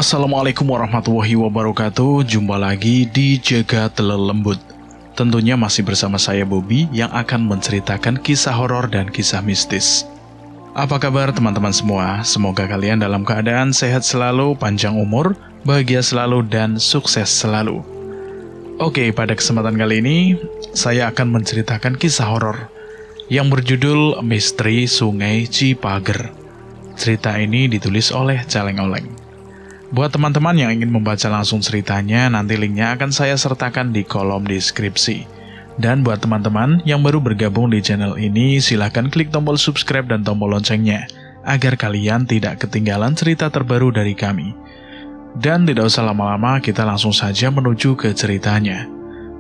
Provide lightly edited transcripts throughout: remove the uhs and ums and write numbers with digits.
Assalamualaikum warahmatullahi wabarakatuh. Jumpa lagi di Jagat Lelembut. Tentunya masih bersama saya Bobby yang akan menceritakan kisah horor dan kisah mistis. Apa kabar teman-teman semua? Semoga kalian dalam keadaan sehat selalu, panjang umur, bahagia selalu, dan sukses selalu. Oke, pada kesempatan kali ini saya akan menceritakan kisah horor yang berjudul Misteri Sungai Cipager. Cerita ini ditulis oleh Celeng Oleng. Buat teman-teman yang ingin membaca langsung ceritanya, nanti linknya akan saya sertakan di kolom deskripsi. Dan buat teman-teman yang baru bergabung di channel ini, silahkan klik tombol subscribe dan tombol loncengnya, agar kalian tidak ketinggalan cerita terbaru dari kami. Dan tidak usah lama-lama, kita langsung saja menuju ke ceritanya.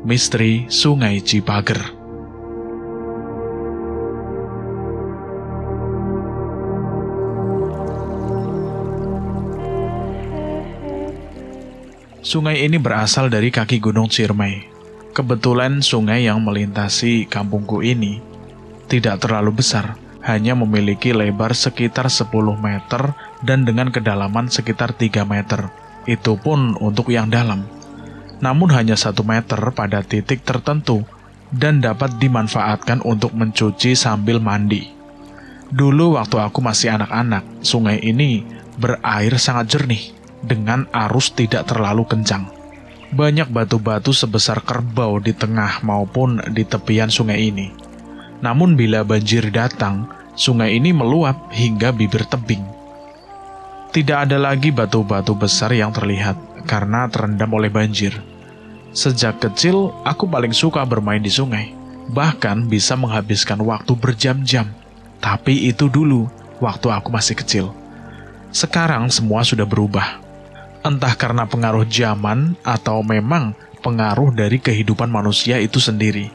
Misteri Sungai Cipager. Sungai ini berasal dari kaki Gunung Ciremai. Kebetulan sungai yang melintasi kampungku ini tidak terlalu besar, hanya memiliki lebar sekitar 10 meter dan dengan kedalaman sekitar 3 meter. Itu pun untuk yang dalam. Namun hanya 1 meter pada titik tertentu dan dapat dimanfaatkan untuk mencuci sambil mandi. Dulu waktu aku masih anak-anak, sungai ini berair sangat jernih dengan arus tidak terlalu kencang. Banyak batu-batu sebesar kerbau di tengah maupun di tepian sungai ini. Namun bila banjir datang, sungai ini meluap hingga bibir tebing. Tidak ada lagi batu-batu besar yang terlihat karena terendam oleh banjir. Sejak kecil, aku paling suka bermain di sungai. Bahkan bisa menghabiskan waktu berjam-jam. Tapi itu dulu, waktu aku masih kecil. Sekarang semua sudah berubah. Entah karena pengaruh zaman atau memang pengaruh dari kehidupan manusia itu sendiri.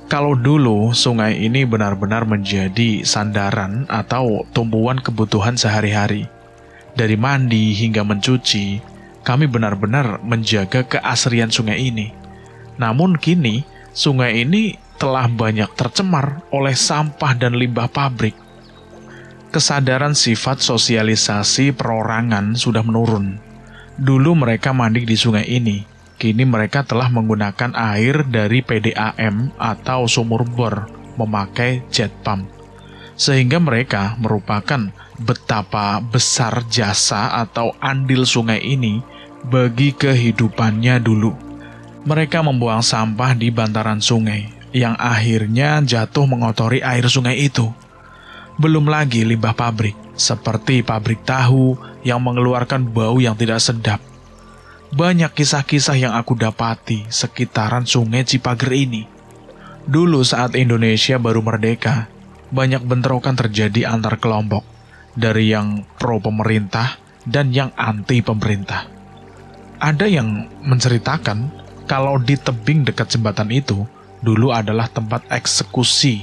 Kalau dulu sungai ini benar-benar menjadi sandaran atau tumpuan kebutuhan sehari-hari. Dari mandi hingga mencuci, kami benar-benar menjaga keasrian sungai ini. Namun kini, sungai ini telah banyak tercemar oleh sampah dan limbah pabrik. Kesadaran sifat sosialisasi perorangan sudah menurun. Dulu mereka mandi di sungai ini, kini mereka telah menggunakan air dari PDAM atau sumur bor, memakai jet pump. Sehingga mereka merupakan betapa besar jasa atau andil sungai ini bagi kehidupannya dulu. Mereka membuang sampah di bantaran sungai, yang akhirnya jatuh mengotori air sungai itu. Belum lagi limbah pabrik, seperti pabrik tahu yang mengeluarkan bau yang tidak sedap. Banyak kisah-kisah yang aku dapati sekitaran sungai Cipager ini. Dulu saat Indonesia baru merdeka, banyak bentrokan terjadi antar kelompok, dari yang pro pemerintah dan yang anti pemerintah. Ada yang menceritakan kalau di tebing dekat jembatan itu, dulu adalah tempat eksekusi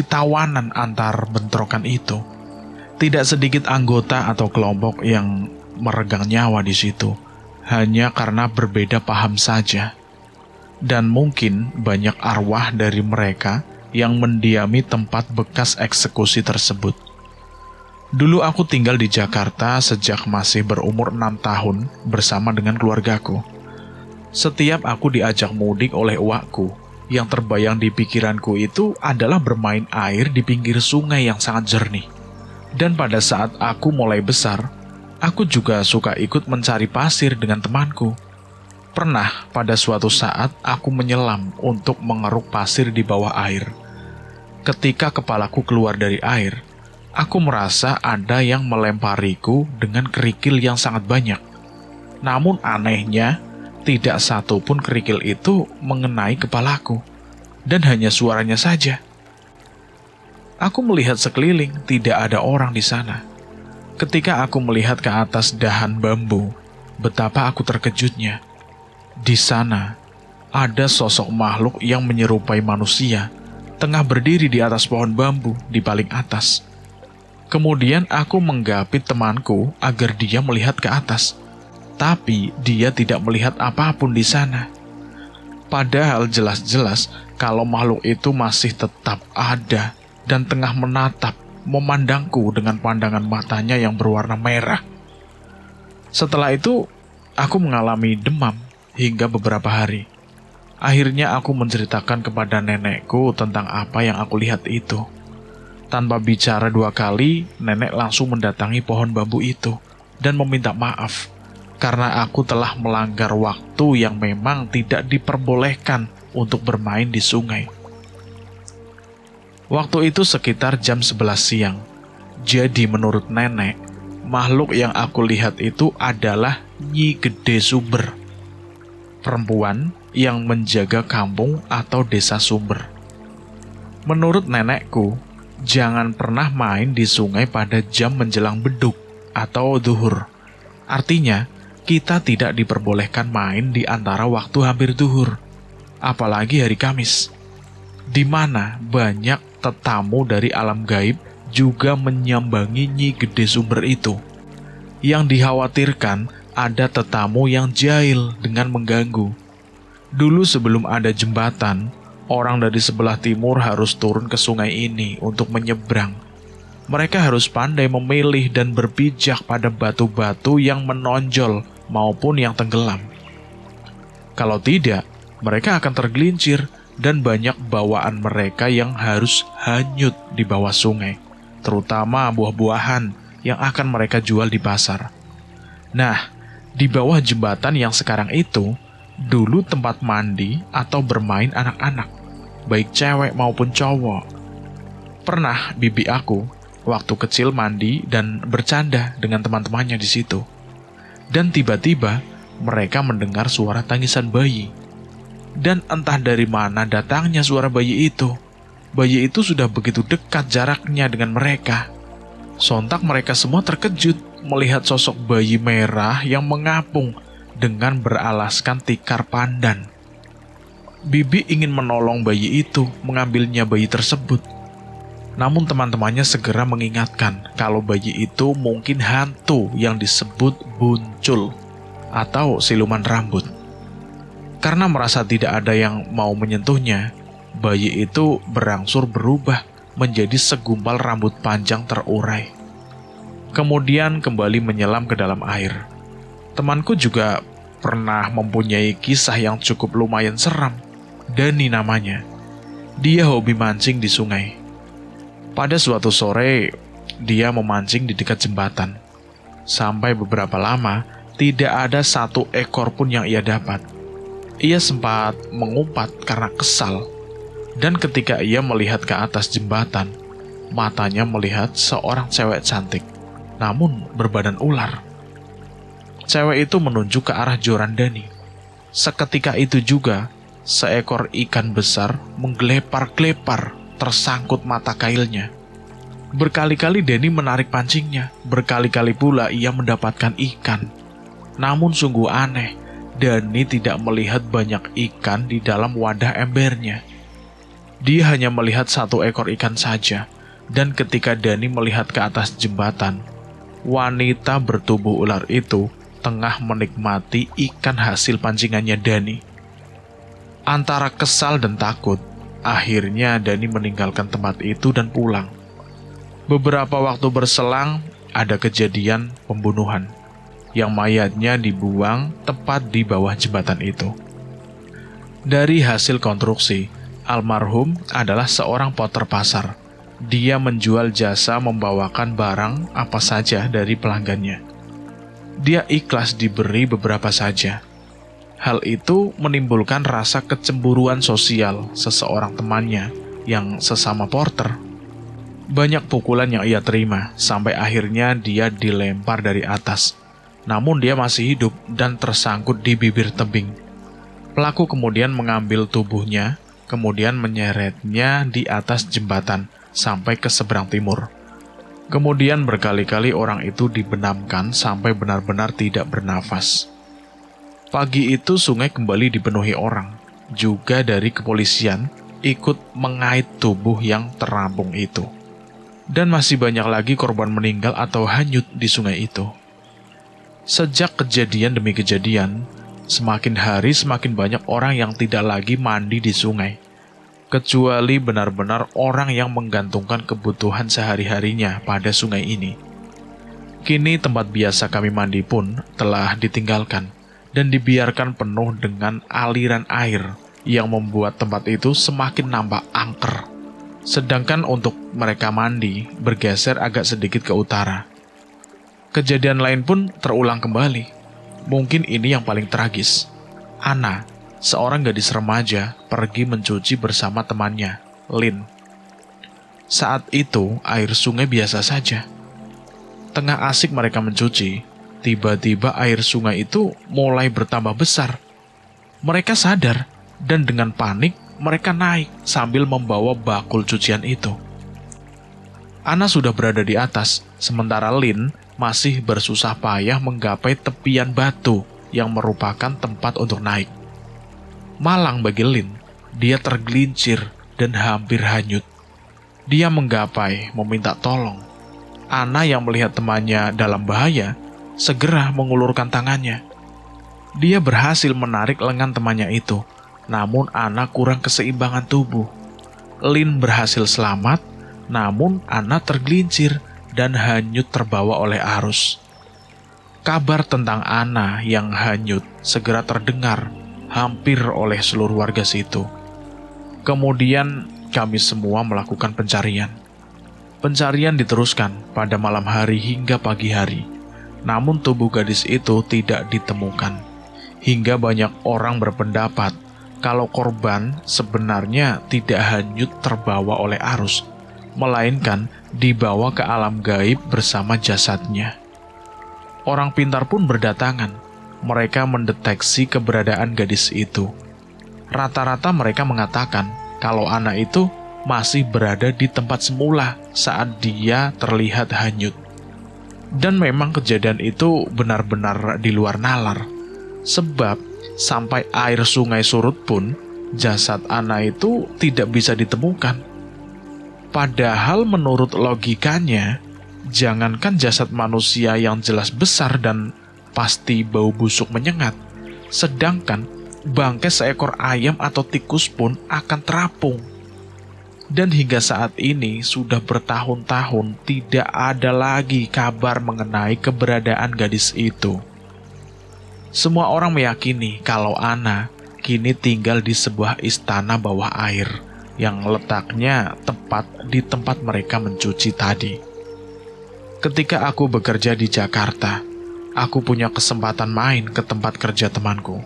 tawanan antar bentrokan itu. Tidak sedikit anggota atau kelompok yang meregang nyawa di situ, hanya karena berbeda paham saja. Dan mungkin banyak arwah dari mereka yang mendiami tempat bekas eksekusi tersebut. Dulu aku tinggal di Jakarta sejak masih berumur 6 tahun bersama dengan keluargaku. Setiap aku diajak mudik oleh uakku, yang terbayang di pikiranku itu adalah bermain air di pinggir sungai yang sangat jernih. Dan pada saat aku mulai besar, aku juga suka ikut mencari pasir dengan temanku. Pernah pada suatu saat aku menyelam untuk mengeruk pasir di bawah air. Ketika kepalaku keluar dari air, aku merasa ada yang melempariku dengan kerikil yang sangat banyak. Namun anehnya, tidak satu pun kerikil itu mengenai kepalaku, dan hanya suaranya saja. Aku melihat sekeliling, tidak ada orang di sana. Ketika aku melihat ke atas dahan bambu, betapa aku terkejutnya. Di sana, ada sosok makhluk yang menyerupai manusia, tengah berdiri di atas pohon bambu di paling atas. Kemudian aku menggapit temanku agar dia melihat ke atas. Tapi dia tidak melihat apapun di sana. Padahal jelas-jelas kalau makhluk itu masih tetap ada dan tengah menatap, memandangku dengan pandangan matanya yang berwarna merah. Setelah itu, aku mengalami demam hingga beberapa hari. Akhirnya aku menceritakan kepada nenekku tentang apa yang aku lihat itu. Tanpa bicara 2 kali, nenek langsung mendatangi pohon bambu itu dan meminta maaf karena aku telah melanggar waktu yang memang tidak diperbolehkan untuk bermain di sungai. Waktu itu sekitar jam 11 siang. Jadi menurut nenek, makhluk yang aku lihat itu adalah Nyi Gede Sumber, perempuan yang menjaga kampung atau desa Sumber. Menurut nenekku, jangan pernah main di sungai pada jam menjelang beduk atau duhur. Artinya, kita tidak diperbolehkan main di antara waktu hampir duhur, apalagi hari Kamis, di mana banyak tetamu dari alam gaib juga menyambangi Nyi Gede Sumber itu. Yang dikhawatirkan ada tetamu yang jahil dengan mengganggu. Dulu sebelum ada jembatan, orang dari sebelah timur harus turun ke sungai ini untuk menyeberang. Mereka harus pandai memilih dan berpijak pada batu-batu yang menonjol maupun yang tenggelam. Kalau tidak, mereka akan tergelincir dan banyak bawaan mereka yang harus hanyut di bawah sungai, terutama buah-buahan yang akan mereka jual di pasar. Nah, di bawah jembatan yang sekarang itu, dulu tempat mandi atau bermain anak-anak, baik cewek maupun cowok. Pernah bibi aku waktu kecil mandi dan bercanda dengan teman-temannya di situ. Dan tiba-tiba mereka mendengar suara tangisan bayi. Dan entah dari mana datangnya suara bayi itu. Bayi itu sudah begitu dekat jaraknya dengan mereka. Sontak mereka semua terkejut melihat sosok bayi merah yang mengapung dengan beralaskan tikar pandan. Bibi ingin menolong bayi itu, mengambilnya bayi tersebut. Namun teman-temannya segera mengingatkan kalau bayi itu mungkin hantu yang disebut buncul atau siluman rambut. Karena merasa tidak ada yang mau menyentuhnya, bayi itu berangsur berubah menjadi segumpal rambut panjang terurai. Kemudian kembali menyelam ke dalam air. Temanku juga pernah mempunyai kisah yang cukup lumayan seram. Dani namanya. Dia hobi mancing di sungai. Pada suatu sore, dia memancing di dekat jembatan. Sampai beberapa lama, tidak ada satu ekor pun yang ia dapat. Ia sempat mengumpat karena kesal. Dan ketika ia melihat ke atas jembatan, matanya melihat seorang cewek cantik, namun berbadan ular. Cewek itu menunjuk ke arah joran Dani. Seketika itu juga, seekor ikan besar menggelepar-gelepar tersangkut mata kailnya. Berkali-kali Dani menarik pancingnya, berkali-kali pula ia mendapatkan ikan. Namun sungguh aneh, Dani tidak melihat banyak ikan di dalam wadah embernya. Dia hanya melihat satu ekor ikan saja, dan ketika Dani melihat ke atas jembatan, wanita bertubuh ular itu tengah menikmati ikan hasil pancingannya Dani. Antara kesal dan takut, akhirnya Dani meninggalkan tempat itu dan pulang. Beberapa waktu berselang, ada kejadian pembunuhan, yang mayatnya dibuang tepat di bawah jembatan itu. Dari hasil konstruksi, almarhum adalah seorang poter pasar. Dia menjual jasa membawakan barang apa saja dari pelanggannya. Dia ikhlas diberi beberapa saja. Hal itu menimbulkan rasa kecemburuan sosial seseorang temannya yang sesama porter. Banyak pukulan yang ia terima, sampai akhirnya dia dilempar dari atas. Namun dia masih hidup dan tersangkut di bibir tebing. Pelaku kemudian mengambil tubuhnya, kemudian menyeretnya di atas jembatan sampai ke seberang timur. Kemudian berkali-kali orang itu dibenamkan sampai benar-benar tidak bernafas. Pagi itu sungai kembali dipenuhi orang, juga dari kepolisian ikut mengait tubuh yang terampung itu. Dan masih banyak lagi korban meninggal atau hanyut di sungai itu. Sejak kejadian demi kejadian, semakin hari semakin banyak orang yang tidak lagi mandi di sungai, kecuali benar-benar orang yang menggantungkan kebutuhan sehari-harinya pada sungai ini. Kini tempat biasa kami mandi pun telah ditinggalkan dan dibiarkan penuh dengan aliran air yang membuat tempat itu semakin nampak angker. Sedangkan untuk mereka mandi bergeser agak sedikit ke utara. Kejadian lain pun terulang kembali. Mungkin ini yang paling tragis. Anna, seorang gadis remaja, pergi mencuci bersama temannya, Lin. Saat itu air sungai biasa saja. Tengah asik mereka mencuci, tiba-tiba air sungai itu mulai bertambah besar. Mereka sadar dan dengan panik mereka naik sambil membawa bakul cucian itu. Anna sudah berada di atas, sementara Lin masih bersusah payah menggapai tepian batu yang merupakan tempat untuk naik. Malang bagi Lin, dia tergelincir dan hampir hanyut. Dia menggapai, meminta tolong. Anna yang melihat temannya dalam bahaya, segera mengulurkan tangannya. Dia berhasil menarik lengan temannya itu, namun Anna kurang keseimbangan tubuh. Lin berhasil selamat, namun Anna tergelincir dan hanyut terbawa oleh arus. Kabar tentang Anna yang hanyut segera terdengar hampir oleh seluruh warga situ. Kemudian kami semua melakukan pencarian. Pencarian diteruskan pada malam hari hingga pagi hari, namun tubuh gadis itu tidak ditemukan. Hingga banyak orang berpendapat kalau korban sebenarnya tidak hanyut terbawa oleh arus, melainkan dibawa ke alam gaib bersama jasadnya. Orang pintar pun berdatangan. Mereka mendeteksi keberadaan gadis itu. Rata-rata mereka mengatakan kalau anak itu masih berada di tempat semula saat dia terlihat hanyut. Dan memang kejadian itu benar-benar di luar nalar. Sebab sampai air sungai surut pun jasad Anna itu tidak bisa ditemukan. Padahal menurut logikanya, jangankan jasad manusia yang jelas besar dan pasti bau busuk menyengat, sedangkan bangkai seekor ayam atau tikus pun akan terapung. Dan hingga saat ini sudah bertahun-tahun tidak ada lagi kabar mengenai keberadaan gadis itu. Semua orang meyakini kalau Anna kini tinggal di sebuah istana bawah air yang letaknya tepat di tempat mereka mencuci tadi. Ketika aku bekerja di Jakarta, aku punya kesempatan main ke tempat kerja temanku.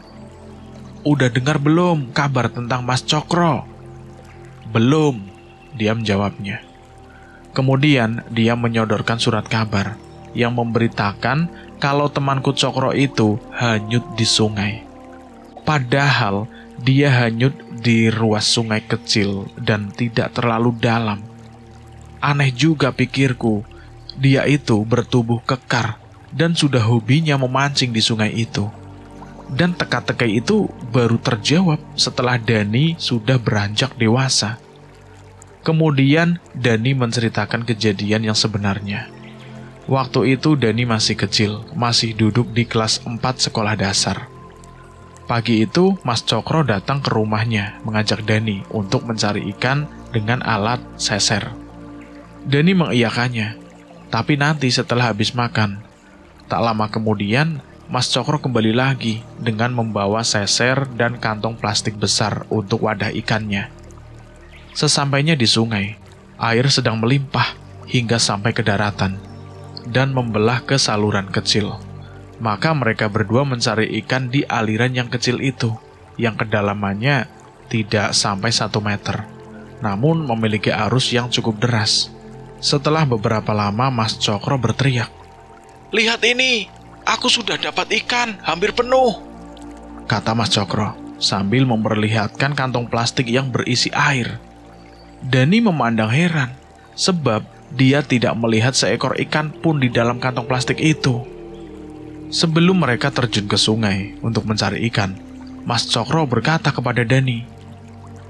"Udah dengar belum kabar tentang Mas Cokro?" "Belum," dia menjawabnya. Kemudian dia menyodorkan surat kabar yang memberitakan kalau temanku Cokro itu hanyut di sungai. Padahal dia hanyut di ruas sungai kecil dan tidak terlalu dalam. Aneh juga pikirku, dia itu bertubuh kekar dan sudah hobinya memancing di sungai itu. Dan teka-teki itu baru terjawab setelah Dani sudah beranjak dewasa. Kemudian Dani menceritakan kejadian yang sebenarnya. Waktu itu Dani masih kecil, masih duduk di kelas 4 sekolah dasar. Pagi itu Mas Cokro datang ke rumahnya mengajak Dani untuk mencari ikan dengan alat seser. Dani mengiyakannya, tapi nanti setelah habis makan. Tak lama kemudian Mas Cokro kembali lagi dengan membawa seser dan kantong plastik besar untuk wadah ikannya. Sesampainya di sungai, air sedang melimpah hingga sampai ke daratan dan membelah ke saluran kecil. Maka mereka berdua mencari ikan di aliran yang kecil itu, yang kedalamannya tidak sampai 1 meter, namun memiliki arus yang cukup deras. Setelah beberapa lama Mas Cokro berteriak, "Lihat ini, aku sudah dapat ikan, hampir penuh," kata Mas Cokro sambil memperlihatkan kantong plastik yang berisi air. Dani memandang heran, sebab dia tidak melihat seekor ikan pun di dalam kantong plastik itu. Sebelum mereka terjun ke sungai untuk mencari ikan, Mas Cokro berkata kepada Dani,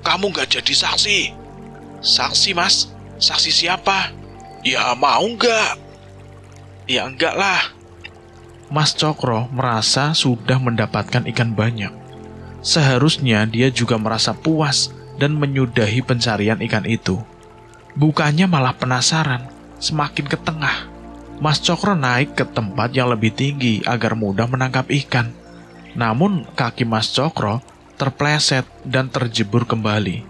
"Kamu gak jadi saksi?" "Saksi, Mas? Saksi siapa?" "Ya mau gak?" "Ya enggak lah." Mas Cokro merasa sudah mendapatkan ikan banyak. Seharusnya dia juga merasa puas dan menyudahi pencarian ikan itu. Bukannya malah penasaran, semakin ke tengah. Mas Cokro naik ke tempat yang lebih tinggi agar mudah menangkap ikan. Namun kaki Mas Cokro terpleset dan terjebur kembali.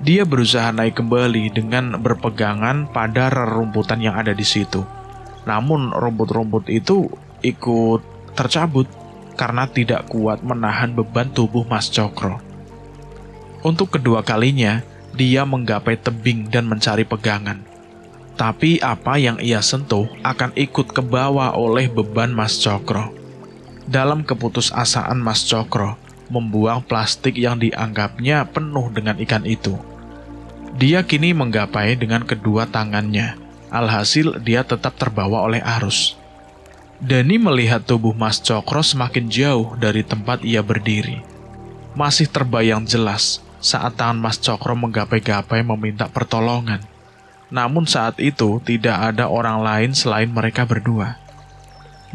Dia berusaha naik kembali dengan berpegangan pada rerumputan yang ada di situ. Namun rumput-rumput itu ikut tercabut karena tidak kuat menahan beban tubuh Mas Cokro. Untuk kedua kalinya, dia menggapai tebing dan mencari pegangan. Tapi apa yang ia sentuh akan ikut ke bawah oleh beban Mas Cokro. Dalam keputusasaan Mas Cokro membuang plastik yang dianggapnya penuh dengan ikan itu. Dia kini menggapai dengan kedua tangannya. Alhasil dia tetap terbawa oleh arus. Dani melihat tubuh Mas Cokro semakin jauh dari tempat ia berdiri. Masih terbayang jelas saat tangan Mas Cokro menggapai-gapai meminta pertolongan. Namun saat itu tidak ada orang lain selain mereka berdua.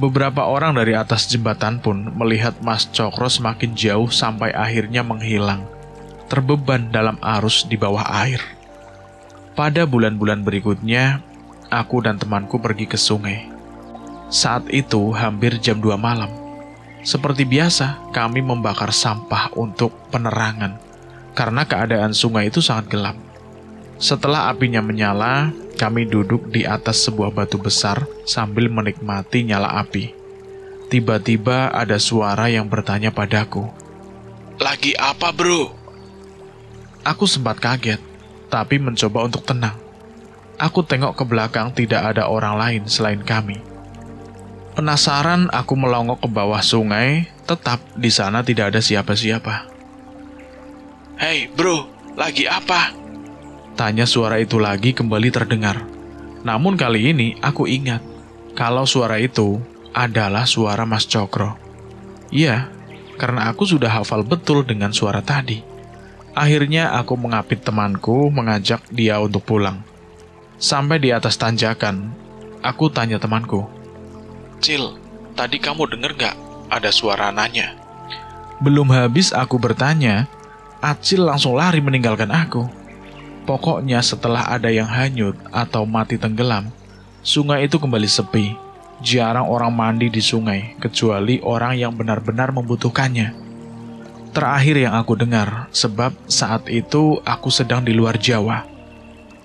Beberapa orang dari atas jembatan pun melihat Mas Cokro semakin jauh sampai akhirnya menghilang, terbeban dalam arus di bawah air. Pada bulan-bulan berikutnya, aku dan temanku pergi ke sungai. Saat itu hampir jam 2 malam. Seperti biasa, kami membakar sampah untuk penerangan, karena keadaan sungai itu sangat gelap. Setelah apinya menyala, kami duduk di atas sebuah batu besar sambil menikmati nyala api. Tiba-tiba ada suara yang bertanya padaku, "Lagi apa, bro?" Aku sempat kaget, tapi mencoba untuk tenang. Aku tengok ke belakang, tidak ada orang lain selain kami. Penasaran, aku melongok ke bawah sungai, tetap di sana tidak ada siapa-siapa. "Hei, bro, lagi apa?" Tanya suara itu lagi kembali terdengar. Namun kali ini aku ingat kalau suara itu adalah suara Mas Cokro. Iya, karena aku sudah hafal betul dengan suara tadi. Akhirnya aku mengapit temanku, mengajak dia untuk pulang. Sampai di atas tanjakan, aku tanya temanku, "Cil, tadi kamu denger gak ada suara nanya?" Belum habis aku bertanya, Acil langsung lari meninggalkan aku. Pokoknya setelah ada yang hanyut atau mati tenggelam, sungai itu kembali sepi. Jarang orang mandi di sungai, kecuali orang yang benar-benar membutuhkannya. Terakhir yang aku dengar, sebab saat itu aku sedang di luar Jawa.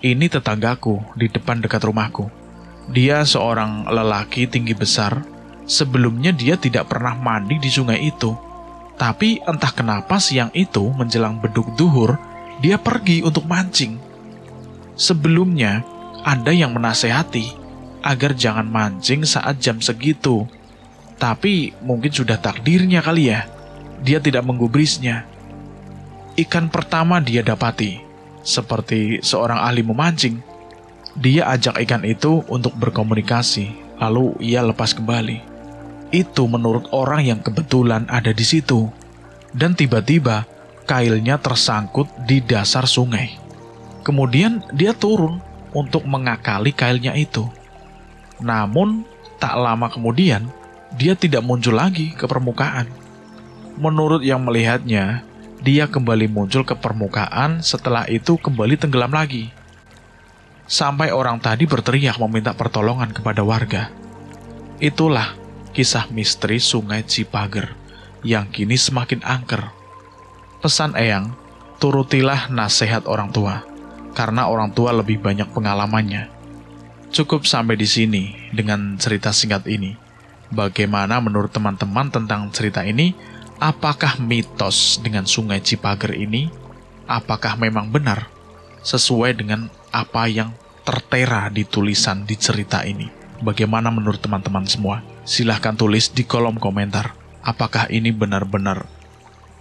Ini tetanggaku di depan dekat rumahku. Dia seorang lelaki tinggi besar. Sebelumnya dia tidak pernah mandi di sungai itu. Tapi entah kenapa siang itu menjelang beduk duhur, dia pergi untuk mancing. Sebelumnya, ada yang menasehati agar jangan mancing saat jam segitu. Tapi mungkin sudah takdirnya kali ya, dia tidak menggubrisnya. Ikan pertama dia dapati, seperti seorang ahli memancing. Dia ajak ikan itu untuk berkomunikasi, lalu ia lepas kembali. Itu menurut orang yang kebetulan ada di situ. Dan tiba-tiba, kailnya tersangkut di dasar sungai. Kemudian dia turun untuk mengakali kailnya itu. Namun, tak lama kemudian, dia tidak muncul lagi ke permukaan. Menurut yang melihatnya, dia kembali muncul ke permukaan, setelah itu kembali tenggelam lagi. Sampai orang tadi berteriak meminta pertolongan kepada warga. Itulah kisah misteri Sungai Cipager yang kini semakin angker. Pesan Eyang, turutilah nasihat orang tua, karena orang tua lebih banyak pengalamannya. Cukup sampai di sini dengan cerita singkat ini. Bagaimana menurut teman-teman tentang cerita ini? Apakah mitos dengan Sungai Cipager ini? Apakah memang benar sesuai dengan apa yang tertera di tulisan di cerita ini? Bagaimana menurut teman-teman semua? Silahkan tulis di kolom komentar. Apakah ini benar-benar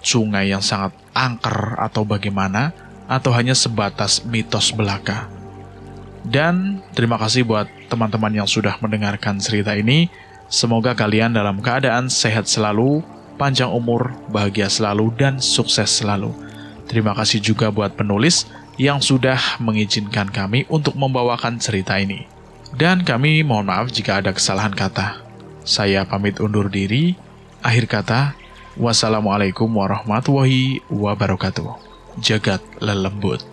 sungai yang sangat angker atau bagaimana? Atau hanya sebatas mitos belaka? Dan terima kasih buat teman-teman yang sudah mendengarkan cerita ini. Semoga kalian dalam keadaan sehat selalu, panjang umur, bahagia selalu, dan sukses selalu. Terima kasih juga buat penulis yang sudah mengizinkan kami untuk membawakan cerita ini. Dan kami mohon maaf jika ada kesalahan kata. Saya pamit undur diri. Akhir kata, wassalamualaikum warahmatullahi wabarakatuh. Jagat lelembut.